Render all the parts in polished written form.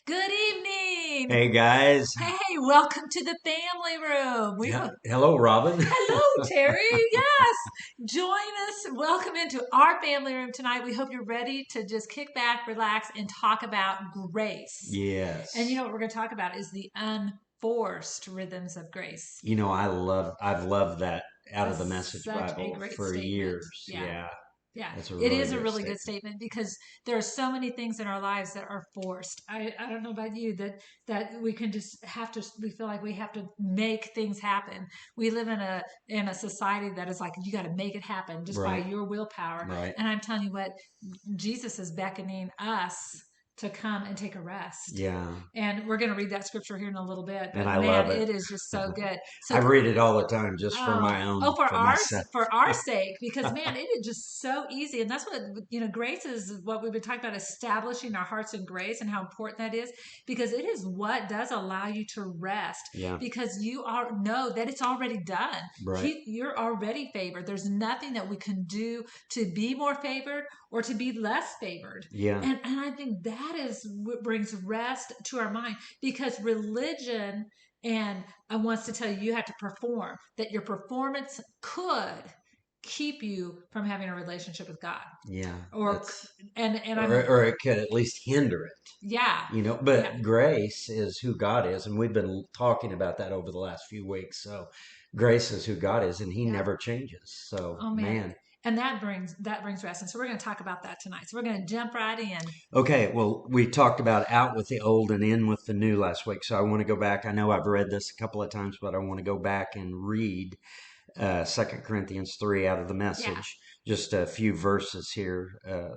Good evening. Hey guys. Hey, welcome to the family room. Hello, Robin. Hello, Terry. Yes, join us. Welcome into our family room tonight. We hope you're ready to just kick back, relax, and talk about grace. And you Yes. know what we're going to talk about is the unforced rhythms of grace. I've loved that out of the That's Message such a Bible great for statement. years. Yeah. Yeah, Yeah, that's a it really is a good really good statement. statement because there are so many things in our lives that are forced. I don't know about you that we can just have to we feel like we have to make things happen. We live in a society that is like you got to make it happen just by Right, your willpower. right. And I'm telling you what, Jesus is beckoning us to come and take a rest. Yeah, And we're going to read that scripture here in a little bit, and but I man, love it. it is just so good. I So read it all the time just for Oh, my oh, own, for for myself. our sake, because man, it is just so easy, and that's what Grace is what we've been talking about, establishing our hearts in grace, and how important that is, because it is what does allow you to rest, Yeah, because you are know that it's already done. right. You're already favored. There's nothing that we can do to be more favored or to be less favored, Yeah, and I think that is what brings rest to our mind, because religion and I wants to tell you you have to perform, that your performance could keep you from having a relationship with God. yeah. Or That's and I'm or it could at least hinder it. yeah. Yeah. But grace is who God is, and we've been talking about that over the last few weeks. So grace is who God is, and he Yeah. never changes. So Oh man. man. And that brings rest. And so we're going to talk about that tonight. So we're going to jump right in. Okay, well, we talked about out with the old and in with the new last week. So I want to go back. I know I've read this a couple of times, but I want to go back and read 2 Corinthians 3 out of the Yeah. Message. Just a few verses here,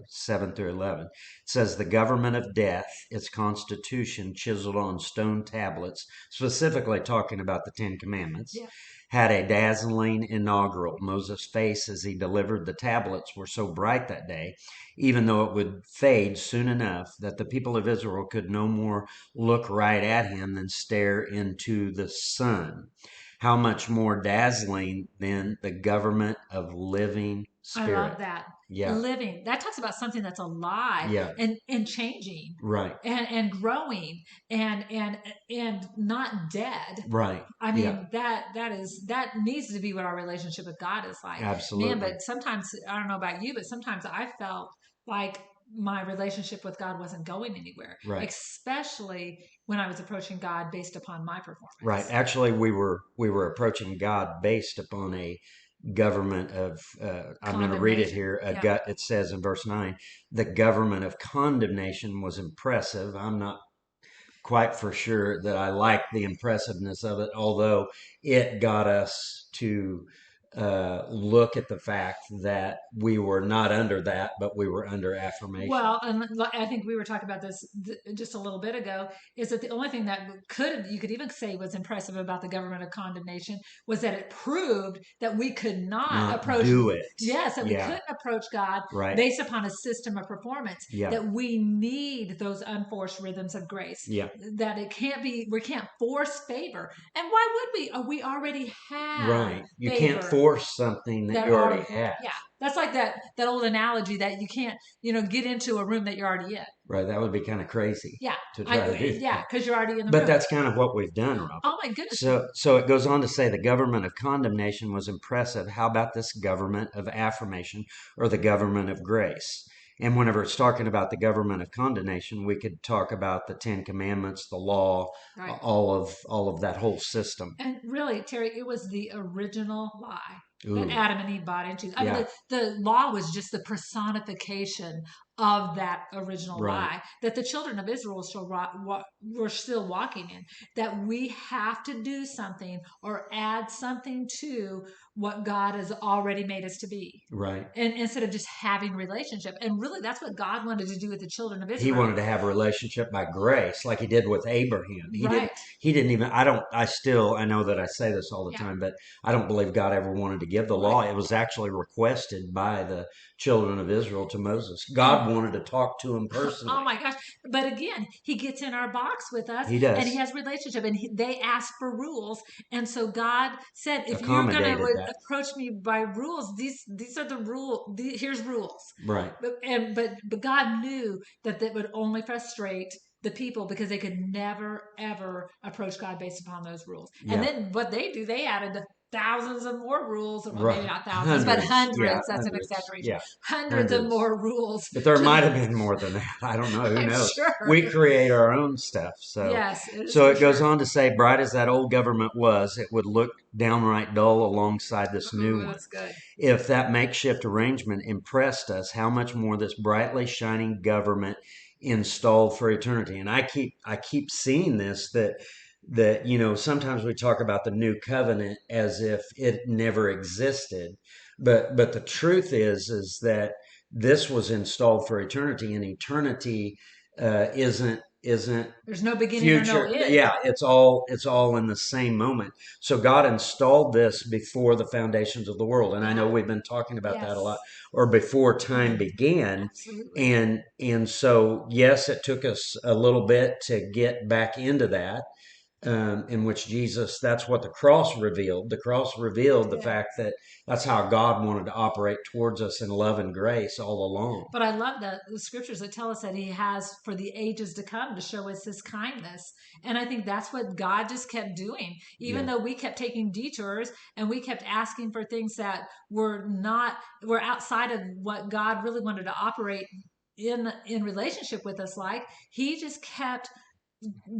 7 through 11. It says, "The government of death, its constitution chiseled on stone tablets," specifically talking about the Ten Commandments, Yeah. had a dazzling inaugural. Moses' face as he delivered the tablets were so bright that day, even though it would fade soon enough, that the people of Israel could no more look right at him than stare into the sun. How much more dazzling than the government of living I love spirit. that. Yeah, Living. That talks about something that's alive yeah, and changing right, and growing and not dead. right, I yeah, mean that needs to be what our relationship with God is like. Man, absolutely, but sometimes I don't know about you, but sometimes I felt like my relationship with God wasn't going anywhere, right, especially when I was approaching God based upon my right. performance. Actually, we were approaching God based upon a government of. I'm going to read it Condemnation. here. Yeah. It says in verse 9, the government of condemnation was impressive. I'm not quite for sure that I like the impressiveness of it, although it got us to look at the fact that we were not under that, but we were under affirmation. Well, and I think we were talking about this just a little bit ago, is that the only thing that you could even say was impressive about the government of condemnation was that it proved that we could not Not approach, do it. yes, that we Yeah, couldn't approach God right. based upon a system of performance, Yeah, that we need those unforced rhythms of grace, yeah, that it can't be, we can't force favor. And why would we? We already have right. You can't favor force something that that you already are, have. yeah. That's like that old analogy that you can't, get into a room that you're already in. Right, that would be kind of crazy Yeah, to try to do yeah, that. because you're already in the But room. that's kind of what we've done, Robin. Oh my goodness. So it goes on to say the government of condemnation was impressive. How about this government of affirmation or the government of grace? And whenever it's talking about the government of condemnation, we could talk about the Ten Commandments, the law, Right. all of that whole system. And really, Terry, it was the original lie that Ooh, Adam and Eve bought into. I mean, yeah, the law was just the personification of that original right, lie that the children of Israel were still walking in. That we have to do something or add something to what God has already made us to be. right. And instead of just having relationship. And really that's what God wanted to do with the children of He Israel. wanted to have a relationship by grace, like he did with Abraham. Right. He didn't even, I know that I say this all the Yeah. time, but I don't believe God ever wanted to give the Right. law. It was actually requested by the children of Israel to Moses. And God wanted to talk to him oh personally. my gosh. But again, he gets in our box with us He and he does. has relationship and they ask for rules. And so God said, if you're going to Accommodated that. approach me by rules, these are the rule. Here's rules. Right. But God knew that that would only frustrate the people because they could never ever approach God based upon those rules. And Yeah. then what they do, they added thousands of more rules. Well, maybe Right. not thousands, but Hundreds. Yeah. hundreds. That's an Hundreds. exaggeration. Yeah. Hundreds of Hundreds. more rules But there to might the. have been more than that. I don't know. Who I'm knows? sure. We create our own stuff. Yes, it is So for it goes sure. on to say, bright as that old government was, it would look downright dull alongside this new Ooh, one. that's good. If that makeshift arrangement impressed us, how much more this brightly shining government installed for eternity. And I keep seeing this that sometimes we talk about the new covenant as if it never existed, but the truth is that this was installed for eternity, and eternity isn't There's no beginning or no future. end. Yeah, it's all in the same moment. So God installed this before the foundations of the world, and I know Yeah. we've been talking about that a lot, Yes. or before time began. Absolutely. And so yes, it took us a little bit to get back into that, in which Jesus, that's what the cross revealed. The cross revealed the Yeah. fact that that's how God wanted to operate towards us in love and grace all along. But I love the scriptures that tell us that He has for the ages to come to show us His kindness. And I think that's what God just kept doing. Even Yeah. though we kept taking detours and we kept asking for things that were outside of what God really wanted to operate in relationship with us, like He just kept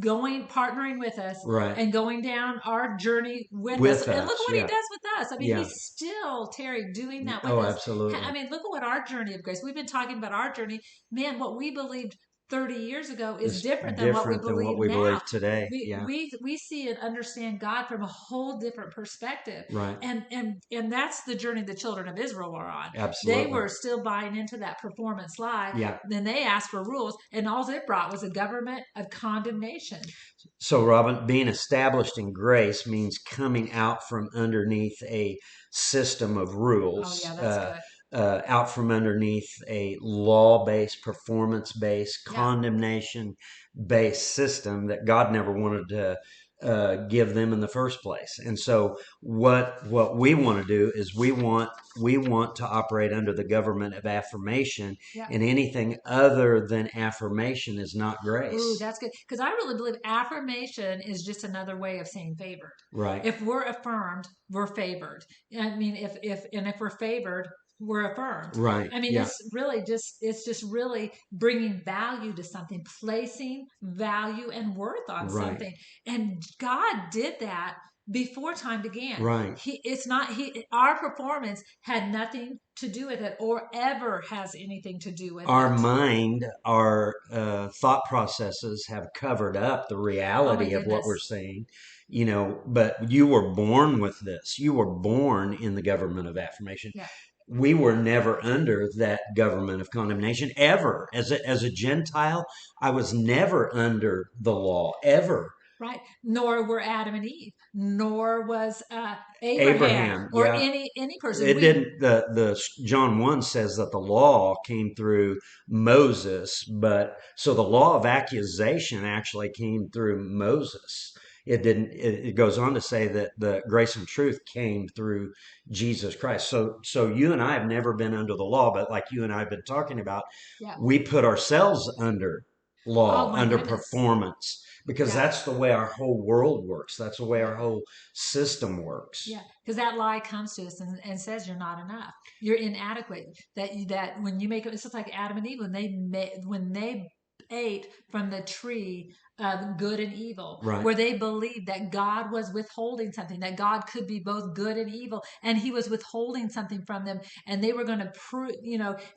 going, partnering with us Right. and going down our journey with us. With And look at us. what He Yeah. does with us. I mean, Yeah. He's still, Terry, doing that with Oh, us. I absolutely. mean, look at what our journey of grace. We've been talking about our journey. Man, what we believed 30 years ago is It's different than what we different than what believe we now. believe today. We Yeah. we we see and understand God from a whole different perspective. Right. And that's the journey the children of Israel were on. They Absolutely. were still buying into that performance lie. Yeah. Then they asked for rules, and all it brought was a government of condemnation. So, Robin, being established in grace means coming out from underneath a system of Oh yeah, rules, that's good. out from underneath a law based, performance based, Yeah. condemnation based system that God never wanted to give them in the first place. And so, what we want to do is we want to operate under the government of affirmation, Yeah. and anything other than affirmation is not Ooh, grace. that's good. Because I really believe affirmation is just another way of saying favored. Right. If we're affirmed, we're favored. I mean, if we're favored, we're affirmed. Right. I mean, Yeah. it's just really bringing value to something, placing value and worth on Right. something. And God did that before time began. Right. It's not he our performance had nothing to do with it or ever has anything to do with Our it. mind, our thought processes have covered up the Oh my reality of what we're goodness. saying, but you were born with this. You were born in the government of affirmation. Yeah. We were never under that government of condemnation ever. As a Gentile, I was never under the law ever. Right. Nor were Adam and Eve, nor was Abraham Abraham, or yeah. any person. It didn't. The John 1 says that the law came through Moses, but so the law of accusation actually came through Moses. It didn't. It goes on to say that the grace and truth came through Jesus Christ. So you and I have never been under the law, but like you and I have been talking about, Yeah. we put ourselves under Oh law, my under goodness. performance, because Yeah. that's the way our whole world works. That's the way Yeah. our whole system Yeah. works. Because that lie comes to us and says you're not enough. You're inadequate. That when you make it, it's just like Adam and Eve when they ate from the tree of good and evil, Right. where they believed that God was withholding something, that God could be both good and evil, and He was withholding something from them, and they were going to prove,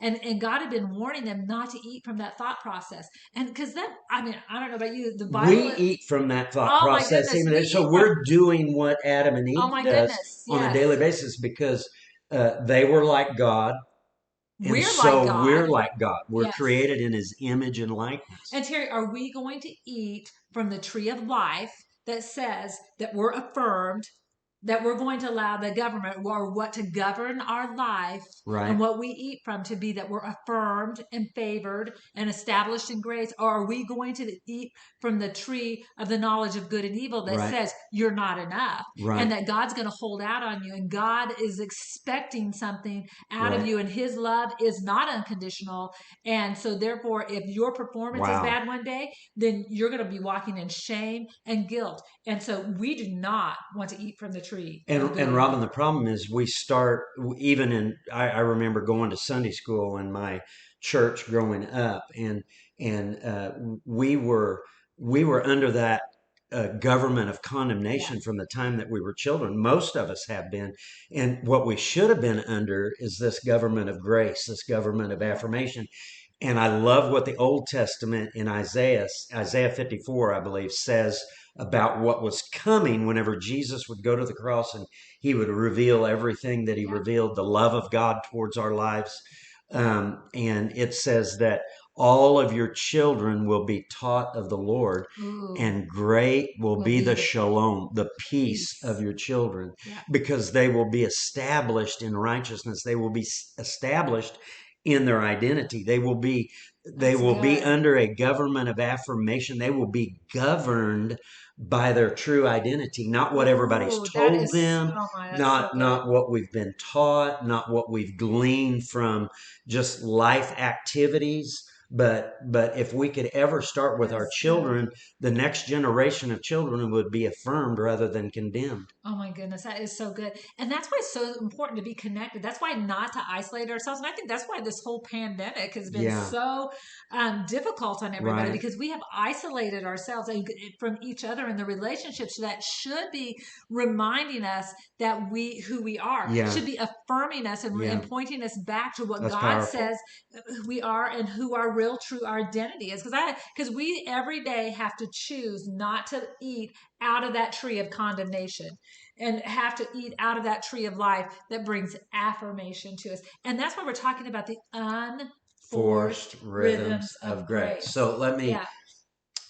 and God had been warning them not to eat from that thought process, and because that, I mean, I don't know about you, the We Bible. eat from that thought Oh my process, goodness, we even eat so from. we're doing what Adam and Oh Eve my does goodness, on a yes. daily basis because they were like God, and We're like so we're God. like God. We're Yes. created in His image and likeness. And Terry, are we going to eat from the tree of life that says that we're affirmed that we're going to allow the government or what to govern our life and Right. what we eat from to be that we're affirmed and favored and established in grace? Or are we going to eat from the tree of the knowledge of good and evil that Right. says you're not enough and Right. that God's going to hold out on you and God is expecting something out of Right. you and his love is not unconditional. And so therefore, if your performance is Wow. bad one day, then you're going to be walking in shame and guilt. And so we do not want to eat from the tree of good And and Robin, the evil. problem is we start even in. I remember going to Sunday school in my church growing up, and we were under that government of Yeah. condemnation from the time that we were children. Most of us have been, and what we should have been under is this government of grace, this government of Yeah. affirmation. And I love what the Old Testament in Isaiah 54, I believe, says about what was coming whenever Jesus would go to the cross and he would reveal everything that he Yeah. revealed, the love of God towards our lives. And it says that all of your children will be taught of the Lord, Ooh, and great will will be be the the shalom, the peace of peace. your children, Yeah. because they will be established in righteousness. They will be established in their identity. They That's will be good. under a government of affirmation. They will be governed by their true identity, not what everybody's Ooh, that told is, them, oh my, that's so good. not what we've been taught, not what we've gleaned from just life activities. But if we could ever start with That our is good. children, the next generation of children would be affirmed rather than condemned. Oh my goodness, that is so good. And that's why it's so important to be connected. That's why not to isolate ourselves. And I think that's why this whole pandemic has been Yeah, so difficult on everybody right. because we have isolated ourselves from each other in the relationships that should be reminding us that who we are, Yeah, should be affirming us yeah. and pointing us back to what That's God powerful. says who we are and who our real true identity is. Because we every day have to choose not to eat out of that tree of condemnation and have to eat out of that tree of life that brings affirmation to us. And that's why we're talking about the unforced Forced rhythms rhythms of of grace. grace. So Yeah.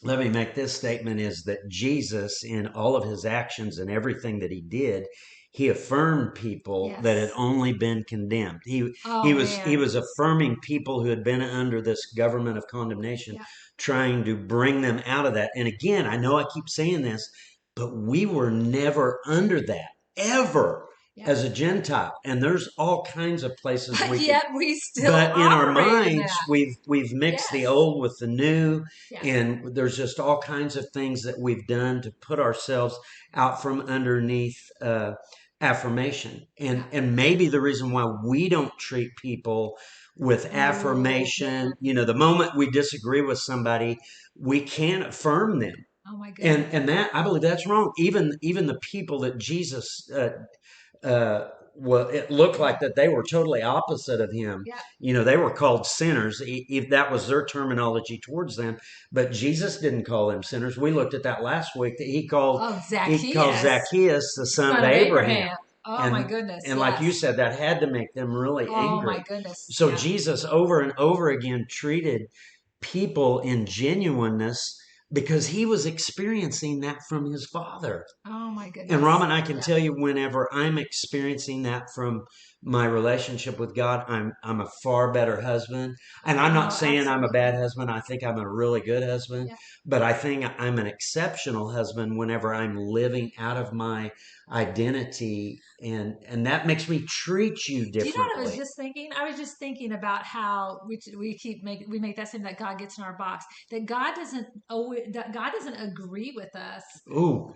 let me make this statement is that Jesus, in all of his actions and everything that he did, he affirmed people that had Yes. only been condemned. Oh He man. was affirming people who had been under this government of condemnation, Yeah. trying to bring them out of that. And again, I know I keep saying this, but we were never under that ever Yeah. as a Gentile. And there's all kinds of places But we could, yet we still but in our operate in minds that. we've mixed the Yes. old with the new, Yeah. and there's just all kinds of things that we've done to put ourselves out from underneath affirmation, Yeah. and maybe the reason why we don't treat people with Oh affirmation, man. the moment we disagree with somebody, we can't affirm them. Oh my and goodness. and that, I believe, that's wrong. Even the people that Jesus well, it looked Yeah. like that they were totally opposite of him. Yeah. They were called sinners, if that was their terminology towards them. But Jesus didn't call them sinners. We looked at that last week. That Oh, he called Zacchaeus, Zacchaeus the son of son of Abraham, Abraham. Oh my and goodness. like you Yes. said, that had to make them really Oh my angry. goodness. So Yeah. Jesus over and over again treated people in genuineness because he was experiencing that from his father. Oh my And goodness. Raman, I can Yeah. tell you, whenever I'm experiencing that from my relationship with God, I'm a far better husband. And I'm not Oh, saying I'm a bad absolutely. husband. I think I'm a really good husband, Yeah. but I think I'm an exceptional husband whenever I'm living out of my identity, and that makes me treat you Do you know what I was differently. just thinking? I was just thinking about how we make that statement that God gets in our box. That God doesn't agree with us Ooh,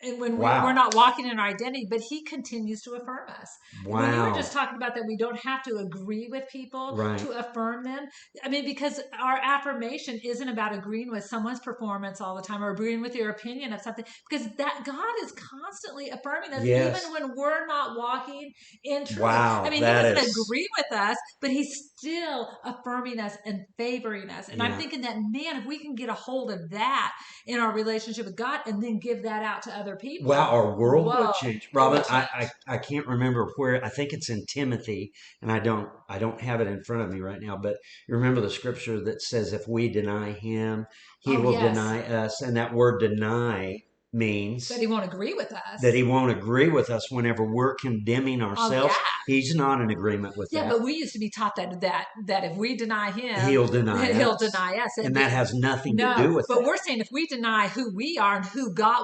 and when we're wow. not walking in our identity, but he continues to affirm us. When you were just Wow. talking about that we don't have to agree with people Right. to affirm them, I mean, because our affirmation isn't about agreeing with someone's performance all the time or agreeing with your opinion of something, because that God is constantly affirming us even Yes. when we're not walking in truth. I Wow. mean, he That doesn't is, agree with us, but he's still affirming us and favoring us. And I'm yeah. thinking that, man, if we can get a hold of that in our relationship with God and then give that out to other Wow, people, our world would whoa, change. it Robin, would change. I can't remember where. I think it's in Timothy, and I don't have it in front of me right now, but you remember the scripture that says if we deny him, he Oh, will yes. deny us. And that word deny, That means he won't agree with us. that he won't agree with us whenever we're condemning Oh yeah. ourselves. He's not in agreement with Yeah, that. but we used to be taught that if we deny him, He'll deny he'll us. deny us. And that has nothing to No, do with but that. we're saying if we deny who we are and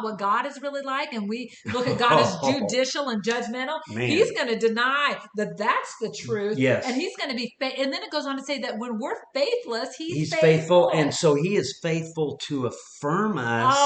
what God is really like, and we look at God as Oh, judicial and judgmental, He's man. going to deny that that's the truth, and Yes. He's going to be. And then it goes on to say that when we're faithless, He's He's faithful. And faithful. so he is faithful to affirm Oh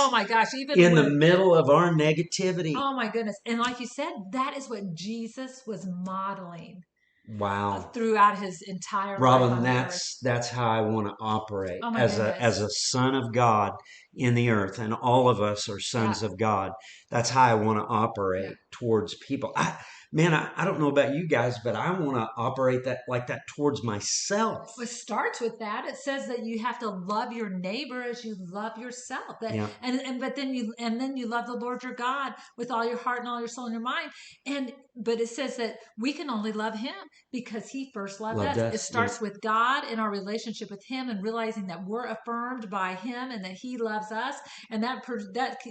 us my gosh, even in the when middle of our negativity. oh my goodness, and like you said, that is what Jesus was modeling Wow. throughout His entire life Robin, on the earth. that's how I want to operate Oh my as goodness. a son of God in the earth, and all of us are Yeah. sons of God. That's how I want to Yeah. operate towards people. I don't know about you guys, but I want to operate that like that towards myself. It starts with that. It says that you have to love your neighbor as you love yourself. That Yeah, and then you love the Lord your God with all your heart and all your soul and your mind. And but it says that we can only love Him because He first loved loved us. It us. Yeah. starts with God and our relationship with Him, and realizing that we're affirmed by Him and that He loves us, and that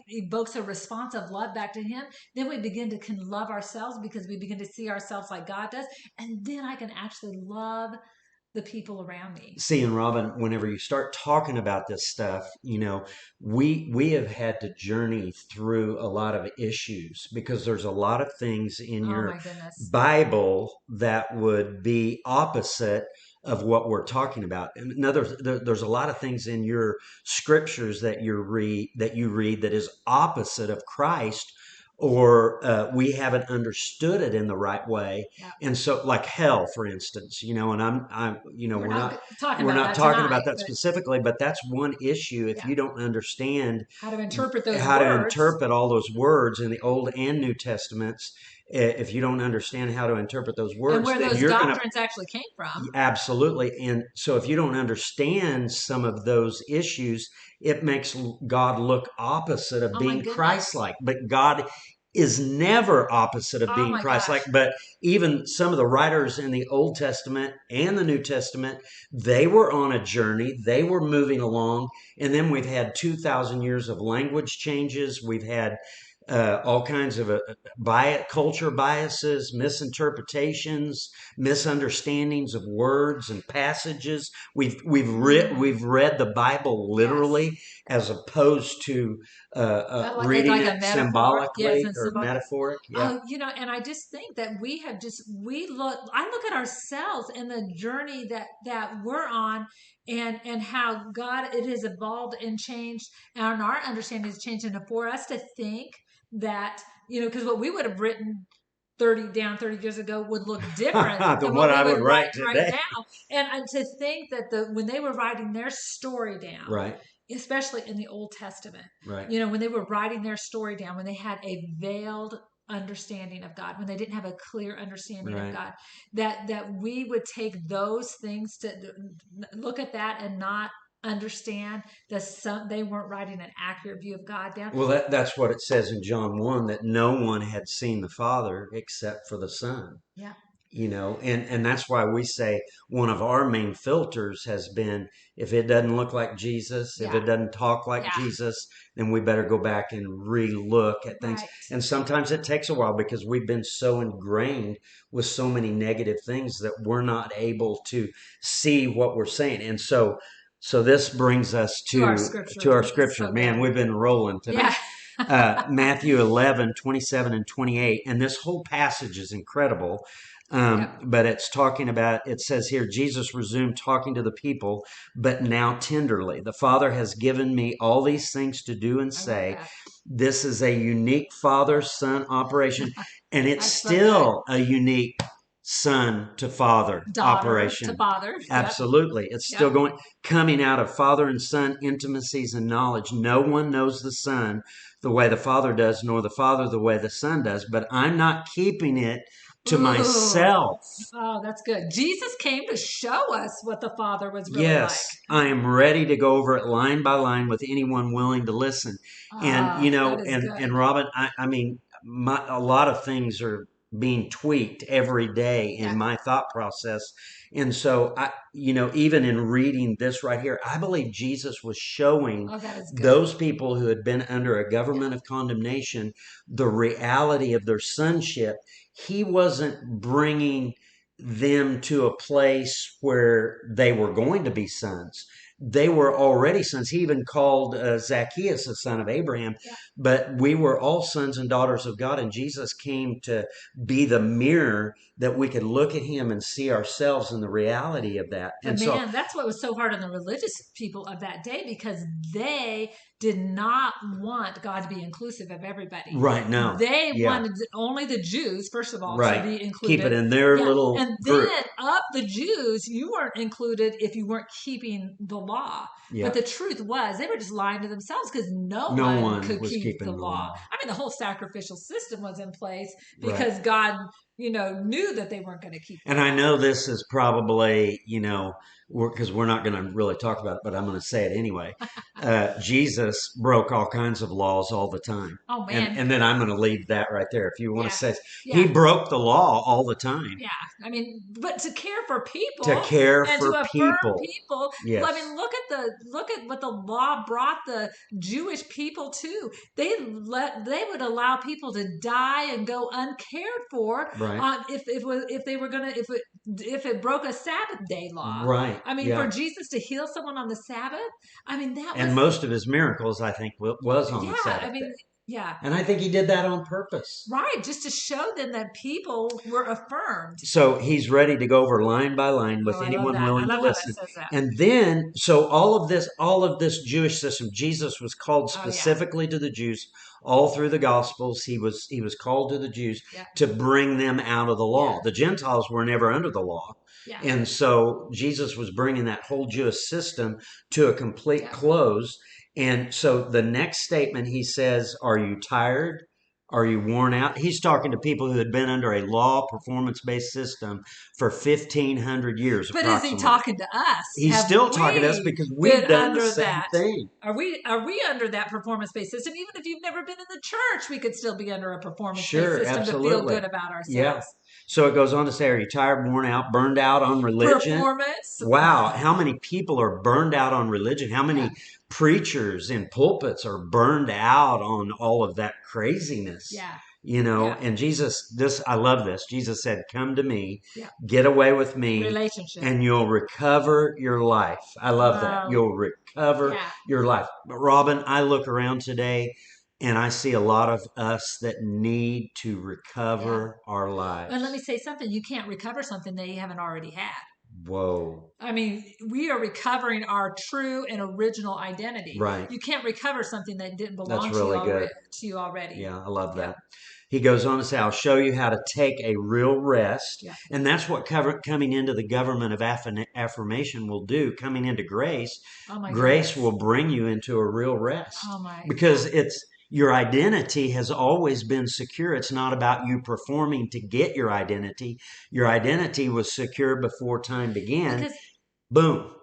evokes a response of love back to Him. Then we begin to can love ourselves because we begin to see ourselves like God does, and then I can actually love the people around me. See, and Robin, whenever you start talking about this stuff, we have had to journey through a lot of issues because there's a lot of things in Oh your my goodness. Bible that would be opposite of what we're talking about. And there's a lot of things in your scriptures that you read that is opposite of Christ, or we haven't understood it in the right way. Yeah. And so, like hell, for instance, and We're we're not not talking we're about not that talking tonight, about that but specifically, but that's one issue. If yeah. you don't understand How to interpret those how to words interpret all those words in the Old and New Testaments, if you don't understand how to interpret those and words, where then those you're going to doctrines actually came from. absolutely. And so, if you don't understand some of those issues, it makes God look opposite of Oh my being Christ goodness. like. But God is never opposite of Oh being my Christ like. gosh. But even some of the writers in the Old Testament and the New Testament, they were on a journey, they were moving along. And then we've had 2,000 years of language changes. We've had all kinds of culture biases, misinterpretations, misunderstandings of words and passages. We've read the Bible Yes. literally as opposed to reading Like a it metaphor. Yes, symbolically and or symbol. metaphoric. Yeah. Oh, and I just think that I look at ourselves and the journey that we're on, and how God it has evolved and changed, and our understanding has changed, and for us to think that because what we would have written 30 years ago would look different Than than what what we I would would write write right today. now. And to think that when they were writing their story down, Right. especially in the Old Testament, Right. when they were writing their story down, when they had a veiled understanding of God, when they didn't have a clear understanding of Right. God, that we would take those things to look at that and not understand that they weren't writing an accurate view of God down. Well, that's what it says in John 1, that no one had seen the Father except for the Son. Yeah. And that's why we say one of our main filters has been, if it doesn't look like Jesus, if Yeah. it doesn't talk like Yeah. Jesus, then we better go back and re-look at things. Right. And sometimes it takes a while because we've been so ingrained with so many negative things that we're not able to see what we're saying. And so this brings us To our to scripture. our It's scripture. so Man, good. we've been rolling Yeah. tonight. Matthew 11:27 and 28. And this whole passage is incredible. Yep. But it's talking about, it says here, Jesus resumed talking to the people, but now tenderly. The Father has given me all these things to do and I love say. that. This is a unique father son operation, and it's That's so good. still a unique son to father Daughter to operation. father. Yep. Absolutely. It's still Yep. coming out of father and son intimacies and knowledge. No one knows the son the way the father does, nor the father the way the son does, but I'm not keeping it to Ooh. myself. Oh, that's good. Jesus came to show us what the Father was really like. Yes, I am ready to go over it line by line with anyone willing to listen. And Ah, that is and good. Robin, I mean, a lot of things are. being tweaked every day in Yeah. my thought process. And so even in reading this right here, I believe Jesus was showing Oh, that is good. those people who had been under a Yeah. government of condemnation the reality of their sonship. He wasn't bringing them to a place where they were going to be sons. They were already sons. He even called Zacchaeus a son of Abraham, Yeah. but we were all sons and daughters of God, and Jesus came to be the mirror that we could look at him and see ourselves in the reality of that. But And so, man, that's what was so hard on the religious people of that day because they did not want God to be inclusive of everybody. right now, They yeah, wanted only the Jews, first of all, to right. be Keep it included. in their Yeah. little And group. then of the Jews, you weren't included if you weren't keeping the law. But Yeah. the truth was, they were just lying to themselves because no No one one could was keep the keeping the law. law. I mean, the whole sacrificial system was in place Right. because God, knew that they weren't going to keep the And I law. know this is probably, because we're not going to really talk about it, but I'm going to say it anyway. Jesus broke all kinds of laws all the time. Oh, And, man. and then I'm going to leave that right there. If you want to Yeah. say, he Yeah. broke the law all the time Yeah, I mean, but to care for to people care and to for affirm people. people, I Yes. mean, look at what the law brought the Jewish people to. They would allow people to die and go uncared for Right. if they were gonna if it broke a Sabbath day law. Right. I mean, for Yeah. Jesus to heal someone on the Sabbath, I mean that And was most of his miracles, I think, was on yeah. the I Sabbath mean day. yeah, And I think he did that on purpose. right, just to show them that people were affirmed. So he's ready to go over line by line Oh, with I love anyone that. I willing to love how that listen. says that. And then, so all of this Jewish system, Jesus was called Oh yeah, specifically to the Jews. All through the Gospels, he was called to the Jews yeah, to bring them out of the yeah. law. The Gentiles were never under the law. Yeah. And so Jesus was bringing that whole Jewish system to a complete Yeah. close. And so the next statement he says, "Are you tired? Are you worn out?" He's talking to people who had been under a law performance based system for 1,500 years But is he approximately. talking to us? He's Have still talking to us we because been we've done the under same that? thing. Are we under that performance based system? Even if you've never been in the church, we could still be under a performance based Sure, system to feel absolutely. good about Yeah. ourselves. So it goes on to say, are you tired, worn out, burned out on religion? Performance. Wow, how many people are burned out on religion? How Yeah. many preachers in pulpits are burned out on all of that craziness? Yeah. Yeah. And I love this. Jesus said, "Come to me, Yeah. get away with me, Relationship. and you'll recover your life." I love that. You'll recover Yeah. your life. But Robin, I look around today and I see a lot of us that need to Yeah. recover our And let lives. me say something. You can't recover something that you haven't already had. Whoa. I mean, we are recovering our true and original identity. Right. You can't recover something that didn't That's belong to you really already. good. To you already. Yeah, I love Yeah. that. He goes on to say, "I'll show you how to take a real rest." Yeah. And that's what coming into the government of affirmation will do. Coming into grace, Oh my grace goodness. will bring you into a real rest Oh my. Yeah. because it's your identity has always been secure. It's not about you performing to get your identity. Your identity was secure before time began. Because Boom.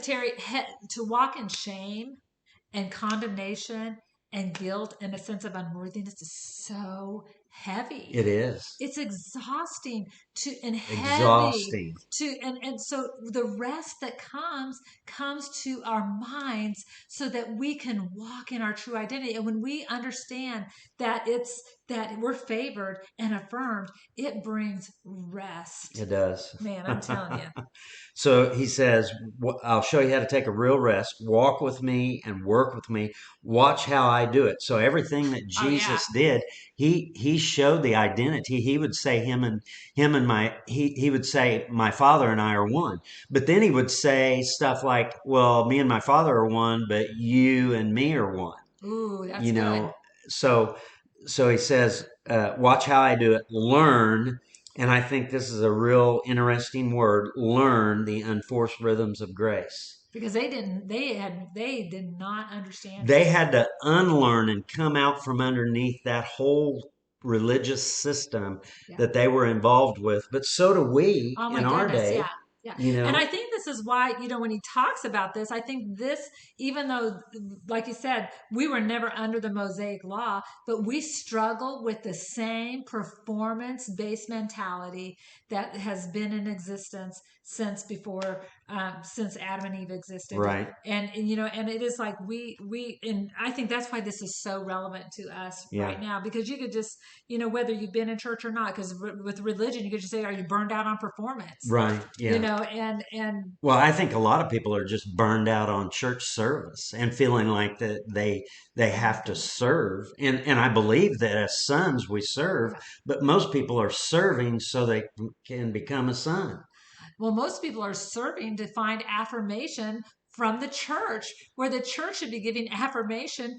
Terry, to walk in shame and condemnation and guilt and a sense of unworthiness is so heavy. It is It's exhausting and heavy exhausting. and so the rest that comes to our minds so that we can walk in our true identity. And when we understand that it's that we're favored and affirmed, it brings rest. It does. Man, I'm telling you. So he says, "I'll show you how to take a real rest. Walk with me and work with me. Watch how I do it." So everything that Oh yeah. Jesus did, he showed the identity. He would say he would say my Father and I are one. But then he would say stuff like, "Well, me and my Father are one, but you and me are one." Ooh, that's You good. know, so he says, "Watch how I do it. Learn." And I think this is a real interesting word, learn the unforced rhythms of grace. Because they did not understand They it. had to unlearn and come out from underneath that whole religious system Yeah. that they were involved with. But so do we Oh my in our goodness, day, yeah. Yeah. you And I know. think the this is why, when he talks about this, I think this, even though, like you said, we were never under the Mosaic law, but we struggle with the same performance based mentality that has been in existence since Adam and Eve existed. Right. And it is like and I think that's why this is so relevant to us Yeah. right now, because you could just, whether you've been in church or not, because with religion, you could just say, are you burned out on performance? Right. Yeah. And Well, I think a lot of people are just burned out on church service and feeling like that they oh my have to goodness. serve. And I believe that as sons we serve, Yeah. but most people are serving so they can become a son. Well, most people are serving to find affirmation from the church, where the church should be giving affirmation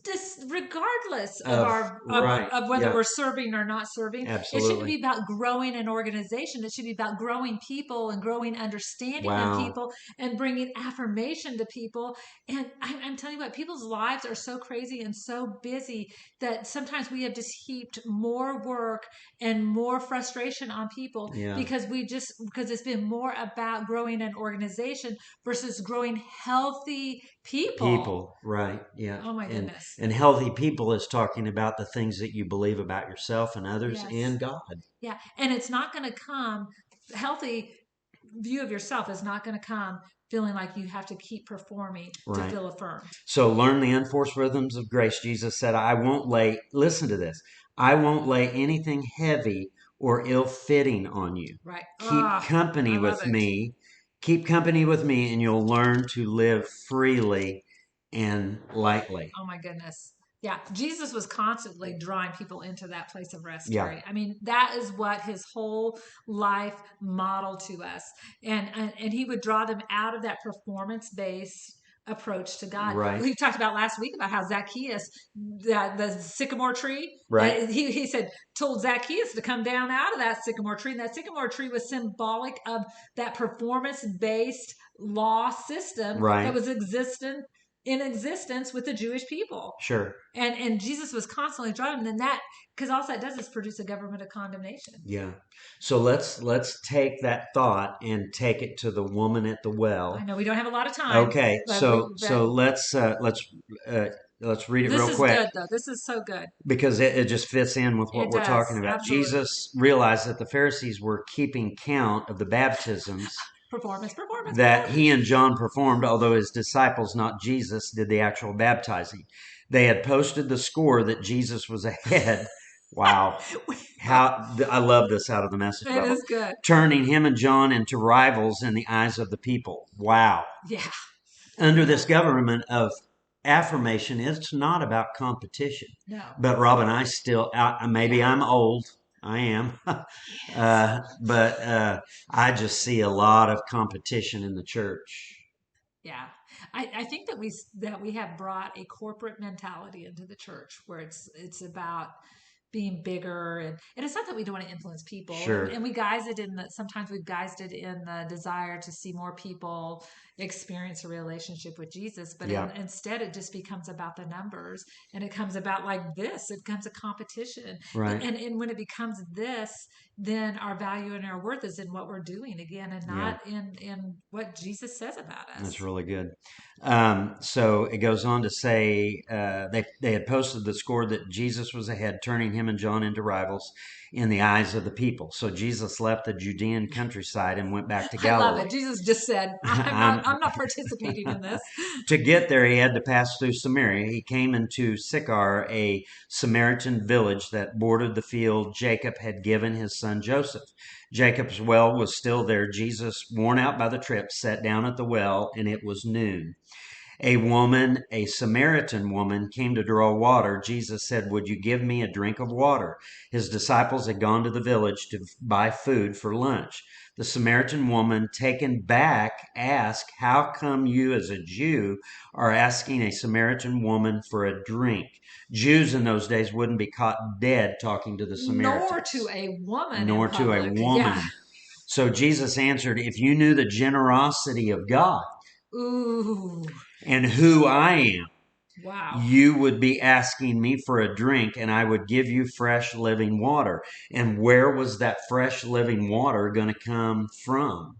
this regardless of Of our right. of whether Yeah. we're serving or not serving. It shouldn't Absolutely. be about growing an organization. It should be about growing people and growing understanding in Wow. people and bringing affirmation to people. And I'm telling you what, people's lives are so crazy and so busy that sometimes we have just heaped more work and more frustration on people, Yeah. because it's been more about growing an organization versus growing healthy people. People, right? Yeah. Oh my And goodness. and healthy people is talking about the things that you believe about yourself and others Yes. and God. Yeah. And it's not going to come, healthy view of yourself is not going to come feeling like you have to keep performing to Right. feel affirmed. So learn the unforced rhythms of grace. Jesus said, I won't lay, listen to this, I won't lay anything heavy or ill fitting on you. Right. Keep Ah, I company love with it. me. Keep company with me, and you'll learn to live freely and lightly. Oh my goodness. Yeah, Jesus was constantly drawing people into that place of rest, Yeah, Terry. I mean, that is what his whole life modeled to us. And he would draw them out of that performance-based approach to God. right, We talked about last week about how Zacchaeus, the sycamore tree, right, he said, told Zacchaeus to come down out of that sycamore tree. And that sycamore tree was symbolic of that performance-based law system that right. was in existence with the Jewish people. Sure. And Jesus was constantly driving them. That, because all that does is produce a government of condemnation. Yeah. So let's take that thought and take it to the woman at the I well. know we don't have a lot of time, Okay, but we but uh, let's read it this real is quick good though. This is so good. because it just fits in with what It we're does talking about. absolutely. Jesus realized that the Pharisees were keeping count of the baptisms Performance, performance, that he performance. and John performed, although his disciples, not Jesus, did the actual baptizing. They had posted the score that Jesus was ahead. Wow. How I love this out of the Message It Bible. is good. Turning him and John into rivals in the eyes of the people. Wow. Yeah, Under yeah. this government of affirmation, it's not about competition. No. But Robin, I still, maybe Yeah. I'm old. I am. Yes. But I just see a lot of competition in the church. Yeah, I think that we have brought a corporate mentality into the church, where it's about being bigger, and it's not that we don't want to influence people, Sure. and we guise it in the sometimes we've guised it in the desire to see more people experience a relationship with Jesus, but Yeah. instead it just becomes about the numbers, and it comes about like this, it becomes a competition. Right. And when it becomes this, then our value and our worth is in what we're doing again, and Yeah. not in what Jesus says about That's us. really good. So it goes on to say they had posted the score that Jesus was ahead, turning him and John into rivals in the eyes of the people. So Jesus left the Judean countryside and went back to I love it. Galilee. Jesus just said, I'm not I'm I'm not participating in this. To get there, he had to pass through Samaria. He came into Sychar, a Samaritan village that bordered the field Jacob had given his son Joseph. Jacob's well was still there. Jesus, worn out by the trip, sat down at the well, and it was noon. A woman, a Samaritan woman, came to draw water. Jesus said, would you give me a drink of water? His disciples had gone to the village to buy food for lunch. The Samaritan woman, taken back, asked, how come you, as a Jew, are asking a Samaritan woman for a drink? Jews in those days wouldn't be caught dead talking to the Nor to Samaritans, a woman in nor to a public. Yeah. woman. So Jesus answered, if you knew the generosity of God Ooh. and who I am, Wow. you would be asking me for a drink and I would give you fresh living water. And where was that fresh living water going to come from?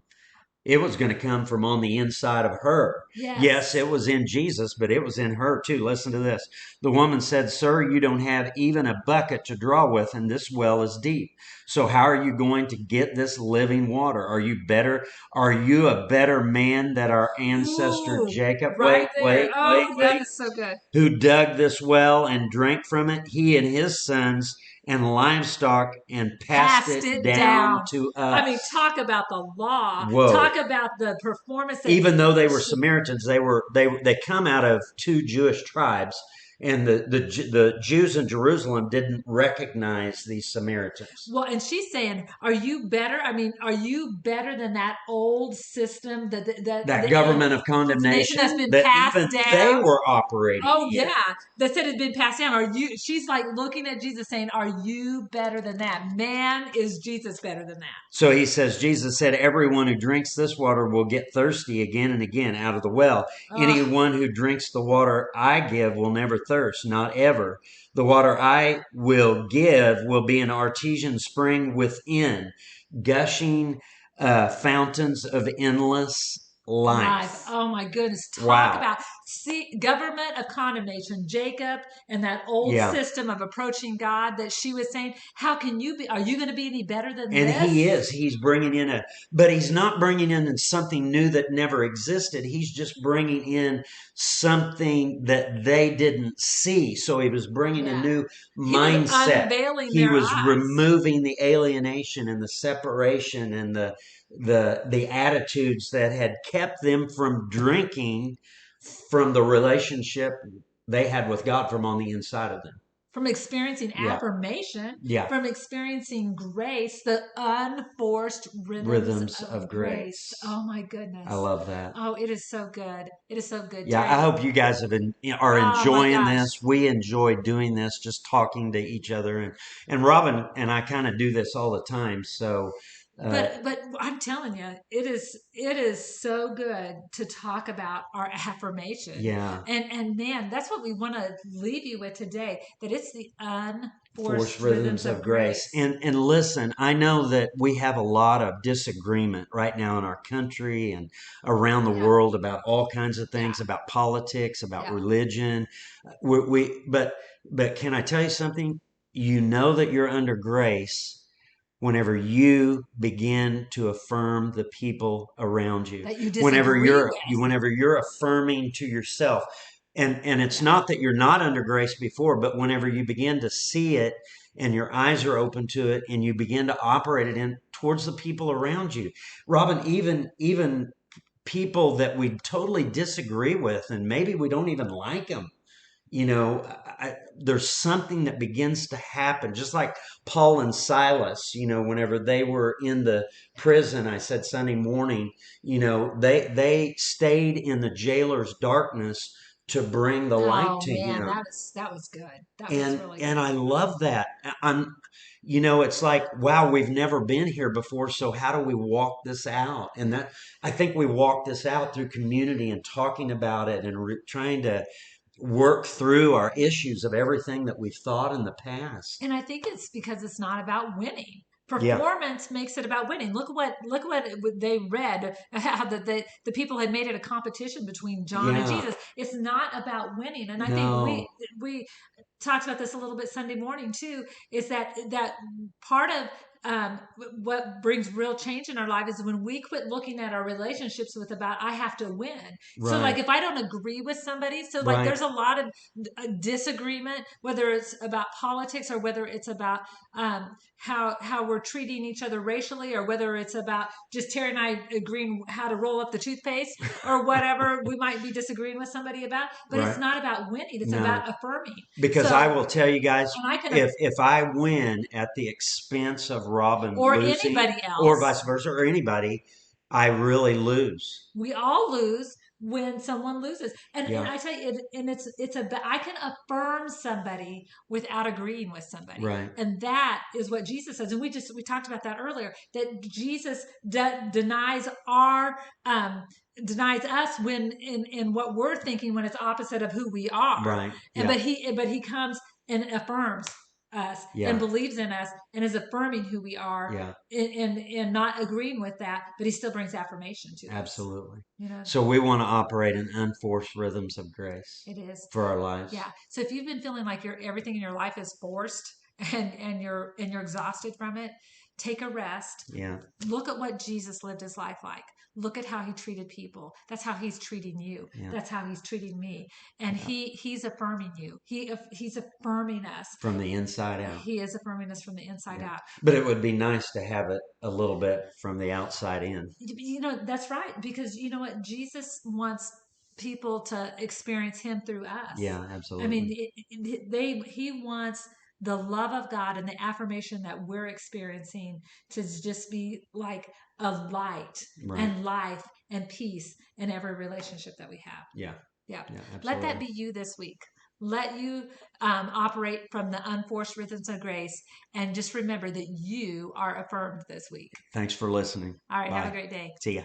It was going to come from on the inside of her. Yes, Yes. it was in Jesus, but it was in her too. Listen to this. The woman said, Sir, you don't have even a bucket to draw with, and this well is deep. So how are you going to get this living water? Are you better? Are you a better man than our ancestor Ooh, Jacob? right there. Wait, Oh, that wait. is so good. Who dug this well and drank from it, he and his sons and livestock, and passed Passed it it down down. to I mean, us. talk about the law. Whoa. Talk about the performance that Even though they were Samaritans, they come out of two Jewish tribes, and the Jews in Jerusalem didn't recognize these Samaritans. well, and she's saying, "Are you better? I mean, are you better than that old system that That government of the nation that's condemnation been that passed even they down?" were operating Oh in. yeah, that said it's been passed down. Are you? She's like looking at Jesus, saying, "Are you better than that? Man, is Jesus better than that?" So he says, Jesus said, everyone who drinks this water will get thirsty again and again out of the well. Ugh, Anyone who drinks the water I give will never thirst, not ever. The water I will give will be an artesian spring within, gushing fountains of endless life. life. Oh my goodness. Talk Wow. about see government of condemnation. Jacob and that old Yeah. system of approaching God that she was saying, how can you be? Are you going to be any better than And this? he is. He's bringing in but he's not bringing in something new that never existed. He's just bringing in something that they didn't see. So he was bringing a Yeah. new He was mindset. unveiling He their was eyes removing the alienation and the separation and the attitudes that had kept them from drinking from the relationship they had with God from on the inside of them. from experiencing Yeah. affirmation, Yeah. from experiencing grace, the unforced rhythms Rhythms of of grace. grace. Oh my I goodness. love that. Oh, it is so good. It is so good. Yeah, Terry, I hope you guys are oh my enjoying gosh. this. We enjoy doing this, just talking to each other, and Robin and I kind of do this all the time. So, uh, But I'm telling you, it is so good to talk about our affirmation. yeah, And man, that's what we want to leave you with today, that it's the force unforced rhythms rhythms of of grace. grace. And listen, I know that we have a lot of disagreement right now in our country and around the Yeah. world about all kinds of Yeah. things, about politics, about Yeah. religion. But can I tell you something? You know that you're under grace whenever you begin to affirm the people around you, That you disagree with. whenever you're affirming to yourself, and it's Yeah. not that you're not under grace before, but whenever you begin to see it and your eyes are open to it and you begin to operate it in towards the people around you. Robin, even people that we totally disagree with and maybe we don't even like them, there's something that begins to happen, just like Paul and Silas, whenever they were in the prison. I said Sunday morning, they stayed in the jailer's darkness to bring the light Oh to man, him. that was good. That was and really and good. I love that. It's like, wow, we've never been here before, so how do we walk this out? And that, I think we walk this out through community and talking about it and trying to work through our issues of everything that we've thought in the past. And I think it's because it's not about winning. Yeah. Performance makes it about winning. Look what they read, how the people had made it a competition between John and Yeah. Jesus. It's not about winning. And I think we No. we talked about this a little bit Sunday morning too. Is that part of what brings real change in our life is when we quit looking at our relationships with about I have to win. So like Right. if I don't agree with somebody, so like Right. there's a lot of disagreement, whether it's about politics or whether it's about how we're treating each other racially, or whether it's about just Terry and I agreeing how to roll up the toothpaste or whatever we might be disagreeing with somebody about. But it's Right. not about winning; it's No. about affirming. Because I So, will tell you guys, and I can, if I win at the expense of Robin or losing, anybody or else, vice versa, or anybody, I really lose. we all lose when someone loses. And Yeah. I tell you, and it's a I can affirm somebody without agreeing with somebody, Right. and that is what Jesus says. And we talked about that earlier, that Jesus denies our denies us when in what we're thinking, when it's opposite of who we are. Right. And Yeah. but he comes and affirms us and Yeah. believes in us and is affirming who we are Yeah. and not agreeing with that, but he still brings affirmation to us. Absolutely. You know, So we want to operate in unforced rhythms of grace it is. for our lives. Yeah. So if you've been feeling like everything in your life is forced and you're exhausted from it, take a rest. Yeah. Look at what Jesus lived his life like. Look at how he treated people. That's how he's treating you. Yeah. That's how he's treating me. And Yeah. he's affirming you. He's affirming us. From the inside out. He is affirming us from the inside Yeah. out. But it would be nice to have it a little bit from the outside in. That's right, because you know what, Jesus wants people to experience him through us. Yeah, I mean, absolutely. he wants the love of God and the affirmation that we're experiencing to just be like a light Right. and life and peace in every relationship that we have. Yeah. Yeah. Yeah, Let that absolutely. be you this week. Let you operate from the unforced rhythms of grace. And just remember that you are affirmed this week. Thanks for listening. All right. Have a Bye. great day. See ya.